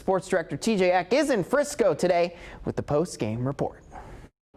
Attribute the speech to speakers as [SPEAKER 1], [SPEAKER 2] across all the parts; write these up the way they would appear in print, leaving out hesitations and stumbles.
[SPEAKER 1] Sports Director TJ Eck is in Frisco today with the post-game report.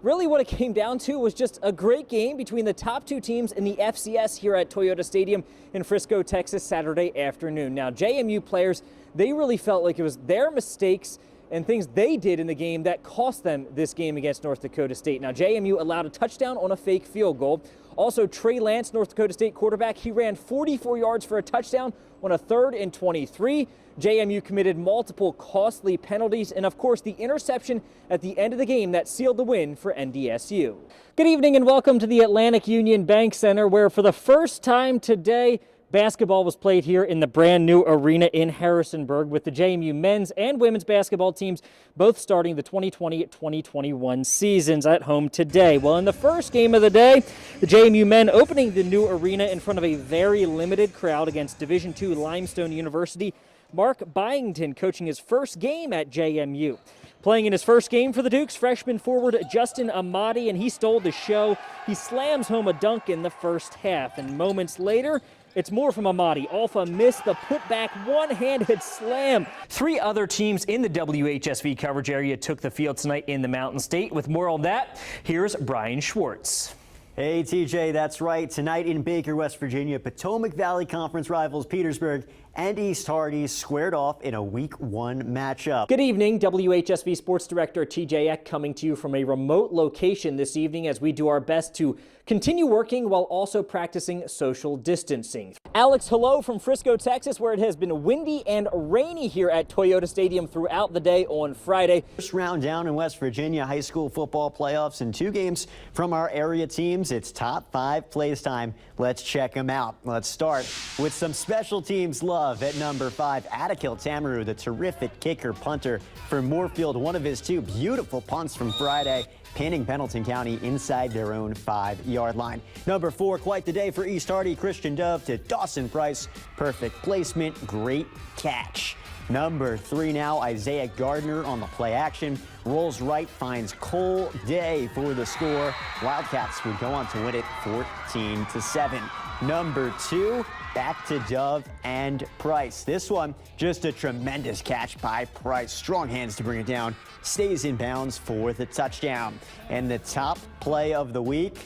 [SPEAKER 2] Really what it came down to was just a great game between the top two teams in the FCS here at Toyota Stadium in Frisco, Texas, Saturday afternoon. Now, JMU players, they really felt like it was their mistakes and things they did in the game that cost them this game against North Dakota State. Now, JMU allowed a touchdown on a fake field goal. Also, Trey Lance, North Dakota State quarterback, he ran 44 yards for a touchdown on a 3rd and 23. JMU committed multiple costly penalties and, of course, the interception at the end of the game that sealed the win for NDSU. Good evening and welcome to the Atlantic Union Bank Center, where for the first time today, basketball was played here in the brand new arena in Harrisonburg, with the JMU men's and women's basketball teams both starting the 2020-2021 seasons at home today. Well, in the first game of the day, the JMU men opening the new arena in front of a very limited crowd against Division II Limestone University. Mark Byington coaching his first game at JMU. Playing in his first game for the Dukes, freshman forward Justin Amati, and he stole the show. He slams home a dunk in the first half, and moments later, it's more from Amati. Alpha missed the putback one-handed slam. 3 other teams in the WHSV coverage area took the field tonight in the Mountain State. With more on that, here's Brian Schwartz.
[SPEAKER 3] Hey, TJ, that's right. Tonight in Baker, West Virginia, Potomac Valley Conference rivals Petersburg and East Hardy squared off in a Week 1 matchup.
[SPEAKER 2] Good evening. WHSV Sports Director TJ Eck coming to you from a remote location this evening as we do our best to continue working while also practicing social distancing. Alex, hello from Frisco, Texas, where it has been windy and rainy here at Toyota Stadium throughout the day on Friday.
[SPEAKER 3] First round down in West Virginia high school football playoffs and 2 games from our area teams. It's top 5 plays time. Let's check them out. Let's start with some special teams love at number 5. Attakil Tamaru, the terrific kicker punter for Moorfield. One of his 2 beautiful punts from Friday, pinning Pendleton County inside their own 5-yard line. Number 4, quite the day for East Hardy. Christian Dove to Dawson Price. Perfect placement, great catch. Number 3 now, Isaiah Gardner on the play action. Rolls right, finds Cole Day for the score. Wildcats would go on to win it 14-7. Number 2, back to Dove and Price. This one, just a tremendous catch by Price. Strong hands to bring it down. Stays in bounds for the touchdown. And the top play of the week,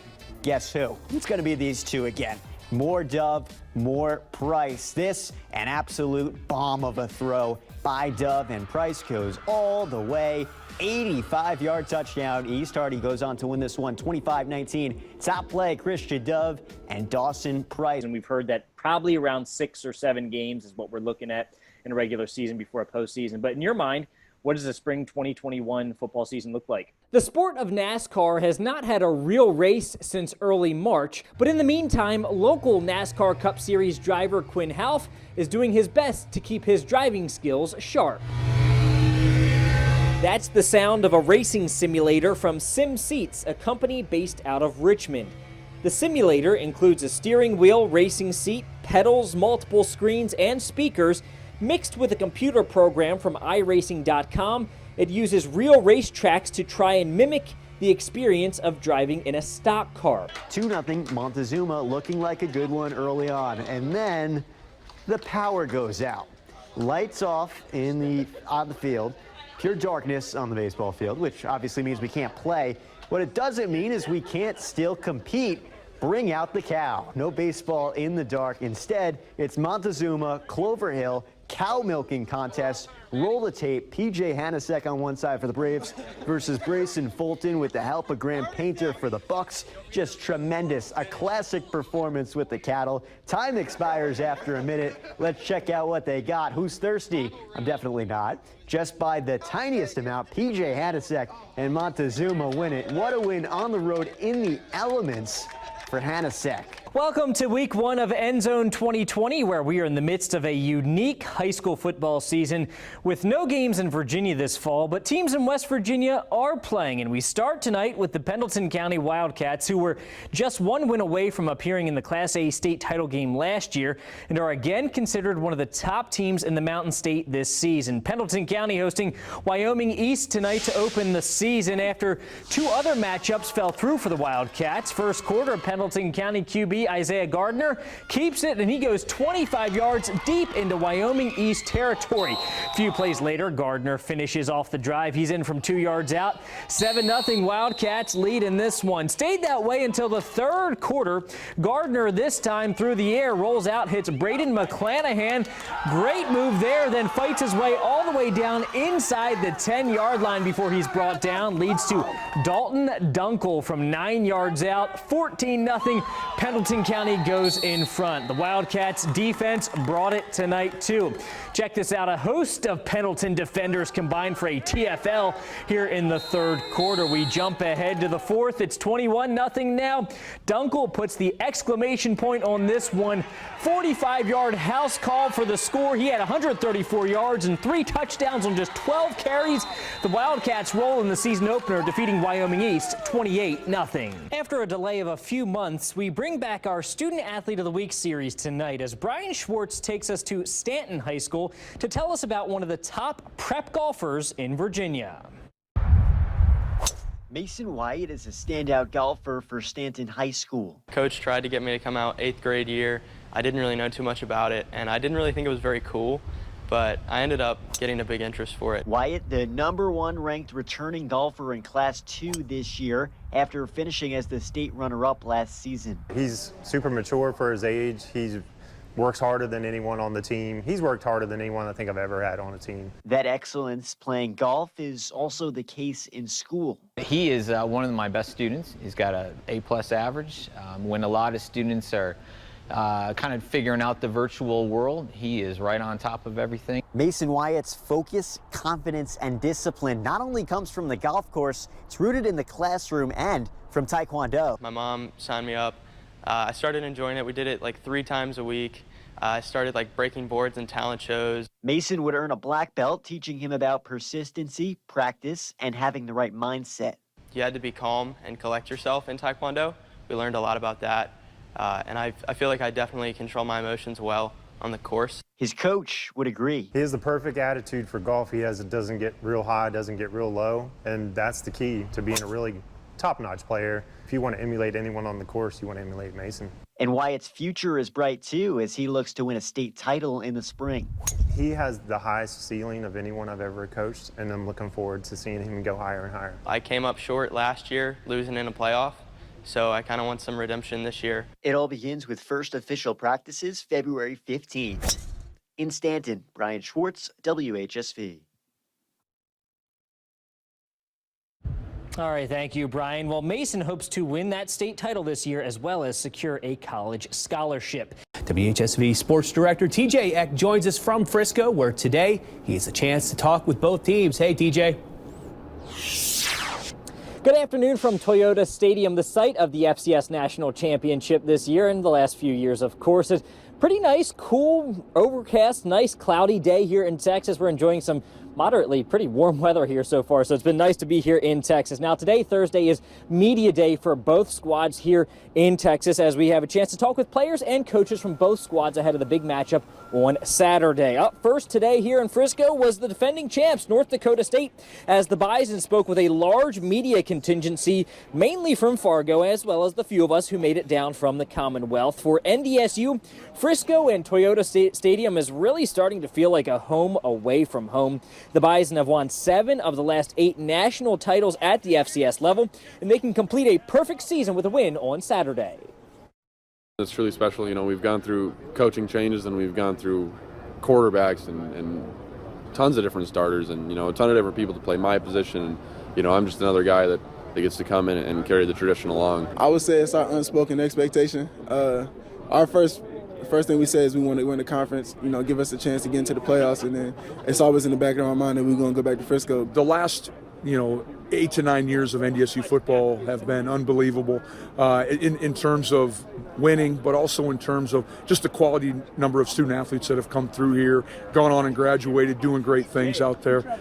[SPEAKER 3] guess who? It's going to be these 2 again. More Dove, more Price. This, an absolute bomb of a throw by Dove, and Price goes all the way. 85-yard touchdown. East Hardy goes on to win this one 25-19. Top play, Christian Dove and Dawson Price.
[SPEAKER 2] And we've heard that probably around 6 or 7 games is what we're looking at in a regular season before a postseason. But in your mind, what does the spring 2021 football season look like? The sport of NASCAR has not had a real race since early March, but in the meantime, local NASCAR Cup Series driver Quinn Half is doing his best to keep his driving skills sharp. That's the sound of a racing simulator from Sim Seats, a company based out of Richmond. The simulator includes a steering wheel, racing seat, pedals, multiple screens, and speakers. Mixed with a computer program from iRacing.com, it uses real race tracks to try and mimic the experience of driving in a stock car.
[SPEAKER 3] 2-0 Montezuma, looking like a good one early on, and then the power goes out. Lights off on the field, pure darkness on the baseball field, which obviously means we can't play. What it doesn't mean is we can't still compete. Bring out the cow. No baseball in the dark. Instead, it's Montezuma, Clover Hill, cow milking contest. Roll the tape. PJ Hanasek on one side for the Braves versus Brayson Fulton with the help of Graham Painter for the Bucks. Just tremendous. A classic performance with the cattle. Time expires after a minute. Let's check out what they got. Who's thirsty? I'm definitely not. Just by the tiniest amount, PJ Hanasek and Montezuma win it. What a win on the road in the elements for Hanasek.
[SPEAKER 2] Welcome to Week 1 of End Zone 2020, where we are in the midst of a unique high school football season with no games in Virginia this fall, but teams in West Virginia are playing. And we start tonight with the Pendleton County Wildcats, who were just 1 win away from appearing in the Class A state title game last year and are again considered one of the top teams in the Mountain State this season. Pendleton County hosting Wyoming East tonight to open the season after 2 other matchups fell through for the Wildcats. First quarter, Pendleton County QB safety Isaiah Gardner keeps it, and he goes 25 yards deep into Wyoming East territory. A few plays later, Gardner finishes off the drive. He's in from 2 yards out. 7-0 Wildcats lead in this one. Stayed that way until the third quarter. Gardner this time through the air, rolls out, hits Braden McClanahan. Great move there, then fights his way all the way down inside the 10-yard line before he's brought down. Leads to Dalton Dunkel from 9 yards out. 14-0. Pendleton County goes in front. The Wildcats defense brought it tonight too. Check this out. A host of Pendleton defenders combined for a TFL here in the third quarter. We jump ahead to the fourth. It's 21-0 now. Dunkel puts the exclamation point on this one. 45-yard house call for the score. He had 134 yards and 3 touchdowns on just 12 carries. The Wildcats roll in the season opener, defeating Wyoming East 28-0. After a delay of a few months, we bring back our Student Athlete of the Week series tonight as Brian Schwartz takes us to Stanton High School to tell us about one of the top prep golfers in Virginia.
[SPEAKER 3] Mason Wyatt is a standout golfer for Stanton High School.
[SPEAKER 4] Coach tried to get me to come out 8th grade year. I didn't really know too much about it, and I didn't really think it was very cool, but I ended up getting a big interest for it.
[SPEAKER 3] Wyatt, the #1 ranked returning golfer in Class 2 this year after finishing as the state runner-up last season.
[SPEAKER 5] He's super mature for his age. He works harder than anyone on the team. He's worked harder than anyone I think I've ever had on a team.
[SPEAKER 3] That excellence playing golf is also the case in school.
[SPEAKER 6] He is one of my best students. He's got an A+ average. When a lot of students are kind of figuring out the virtual world, he is right on top of everything.
[SPEAKER 3] Mason Wyatt's focus, confidence, and discipline not only comes from the golf course, it's rooted in the classroom and from Taekwondo.
[SPEAKER 4] My mom signed me up. I started enjoying it. We did it like 3 times a week. I started like breaking boards and talent shows.
[SPEAKER 3] Mason would earn a black belt, teaching him about persistency, practice, and having the right mindset.
[SPEAKER 4] You had to be calm and collect yourself in Taekwondo. We learned a lot about that. And I feel like I definitely control my emotions well on the course.
[SPEAKER 3] His coach would agree.
[SPEAKER 5] He has the perfect attitude for golf. It doesn't get real high, doesn't get real low, and that's the key to being a really top-notch player. If you want to emulate anyone on the course, you want to emulate Mason.
[SPEAKER 3] And Wyatt's future is bright too, as he looks to win a state title in the spring.
[SPEAKER 5] He has the highest ceiling of anyone I've ever coached, and I'm looking forward to seeing him go higher and higher.
[SPEAKER 4] I came up short last year, losing in a playoff. So I kind of want some redemption this year.
[SPEAKER 3] It all begins with first official practices February 15th. In Stanton, Brian Schwartz, WHSV.
[SPEAKER 2] All right, thank you, Brian. Well, Mason hopes to win that state title this year as well as secure a college scholarship.
[SPEAKER 7] WHSV Sports Director TJ Eck joins us from Frisco, where today he has a chance to talk with both teams. Hey, TJ.
[SPEAKER 2] Good afternoon from Toyota Stadium, the site of the FCS National Championship this year and the last few years, of course. It's pretty nice, cool, overcast, nice cloudy day here in Texas. We're enjoying some moderately pretty warm weather here so far, so it's been nice to be here in Texas. Now today, Thursday, is media day for both squads here in Texas as we have a chance to talk with players and coaches from both squads ahead of the big matchup on Saturday. Up first today here in Frisco was the defending champs, North Dakota State, as the Bison spoke with a large media contingency, mainly from Fargo, as well as the few of us who made it down from the Commonwealth. For NDSU, Frisco and Toyota Stadium is really starting to feel like a home away from home. The Bison have won 7 of the last 8 national titles at the FCS level, and they can complete a perfect season with a win on Saturday.
[SPEAKER 8] It's really special. You know, we've gone through coaching changes and we've gone through quarterbacks and tons of different starters and, you know, a ton of different people to play my position. And, you know, I'm just another guy that gets to come in and carry the tradition along.
[SPEAKER 9] I would say it's our unspoken expectation. Our first thing we say is we want to win the conference, you know, give us a chance to get into the playoffs, and then it's always in the back of our mind that we're going to go back to Frisco.
[SPEAKER 10] The last, 8 to 9 years of NDSU football have been unbelievable in terms of winning, but also in terms of just the quality number of student athletes that have come through here, gone on and graduated, doing great things out there.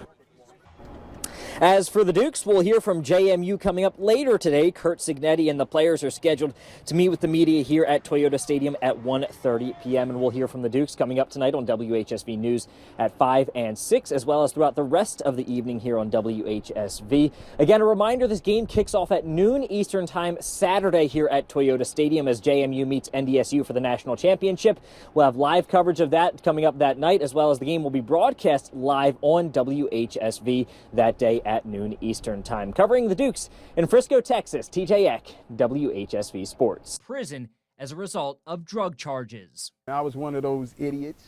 [SPEAKER 2] As for the Dukes, we'll hear from JMU coming up later today. Kurt Signetti and the players are scheduled to meet with the media here at Toyota Stadium at 1:30 p.m. And we'll hear from the Dukes coming up tonight on WHSV News at 5 and 6, as well as throughout the rest of the evening here on WHSV. Again, a reminder, this game kicks off at noon Eastern Time Saturday here at Toyota Stadium as JMU meets NDSU for the national championship. We'll have live coverage of that coming up that night, as well as the game will be broadcast live on WHSV that day at noon Eastern Time. Covering the Dukes in Frisco, Texas, TJ Eck, WHSV Sports.
[SPEAKER 11] Prison as a result of drug charges.
[SPEAKER 12] I was one of those idiots,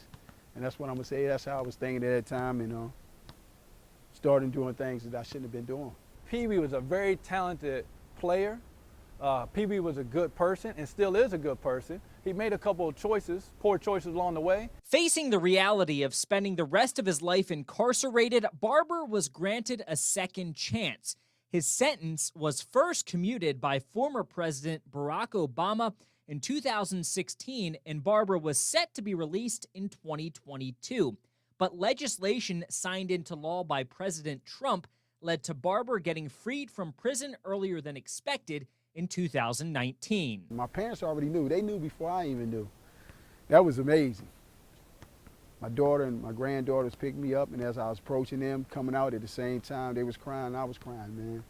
[SPEAKER 12] and that's what I'm going to say. That's how I was thinking at that time, starting doing things that I shouldn't have been doing.
[SPEAKER 13] Pee-wee was a very talented player. Pee-wee was a good person and still is a good person. He made a couple of poor choices along the way.
[SPEAKER 11] Facing the reality of spending the rest of his life incarcerated, Barber was granted a second chance. His sentence was first commuted by former President Barack Obama in 2016, and Barber was set to be released in 2022. But legislation signed into law by President Trump led to Barber getting freed from prison earlier than expected in 2019.
[SPEAKER 12] My parents already knew. They knew before I even knew. That was amazing. My daughter and my granddaughters picked me up, and as I was approaching them, coming out at the same time, they was crying, I was crying, man.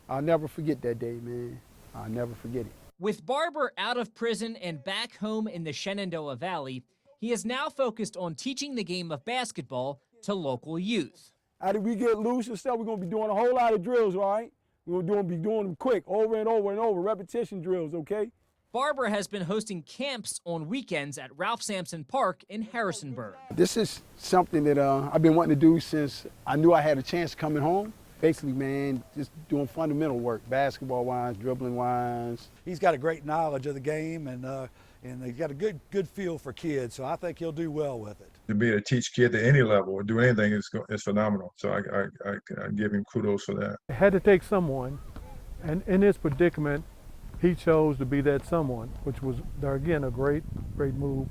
[SPEAKER 12] I'll never forget that day, man. I'll never forget it.
[SPEAKER 11] With Barber out of prison and back home in the Shenandoah Valley, he is now focused on teaching the game of basketball to local youth.
[SPEAKER 12] After we get loose and stuff, we're going to be doing a whole lot of drills, all right? We're going to be doing them quick, over and over and over, repetition drills, okay?
[SPEAKER 11] Barber has been hosting camps on weekends at Ralph Sampson Park in Harrisonburg.
[SPEAKER 12] This is something that I've been wanting to do since I knew I had a chance coming home. Basically, man, just doing fundamental work, basketball-wise, dribbling-wise.
[SPEAKER 14] He's got a great knowledge of the game, and he's got a good feel for kids, so I think he'll do well with it.
[SPEAKER 15] To be able to teach kids at any level or do anything is phenomenal. So I give him kudos for that.
[SPEAKER 16] It had to take someone, and in this predicament, he chose to be that someone, which was, again, a great move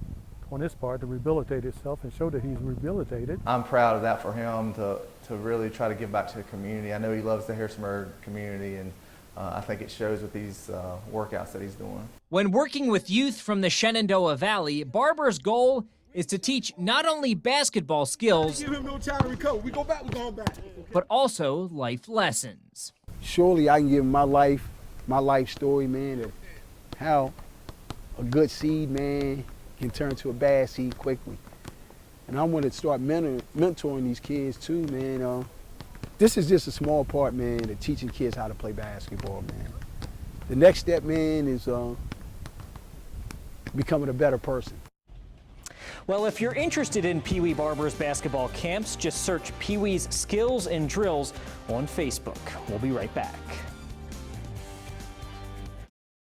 [SPEAKER 16] on his part to rehabilitate himself and show that he's rehabilitated.
[SPEAKER 17] I'm proud of that for him to really try to give back to the community. I know he loves the Harrisonburg community, and I think it shows with these workouts that he's doing.
[SPEAKER 11] When working with youth from the Shenandoah Valley, Barber's goal is to teach not only basketball skills,
[SPEAKER 12] Give him no time to recover. We go back, we're going back.
[SPEAKER 11] but also life lessons.
[SPEAKER 12] Surely I can give him my life story, man, of how a good seed, man, can turn to a bad seed quickly. And I want to start mentoring these kids too, man. This is just a small part, man, of teaching kids how to play basketball, man. The next step, man, is becoming a better person.
[SPEAKER 2] Well, if you're interested in Pee Wee Barber's basketball camps, just search Pee Wee's Skills and Drills on Facebook. We'll be right back.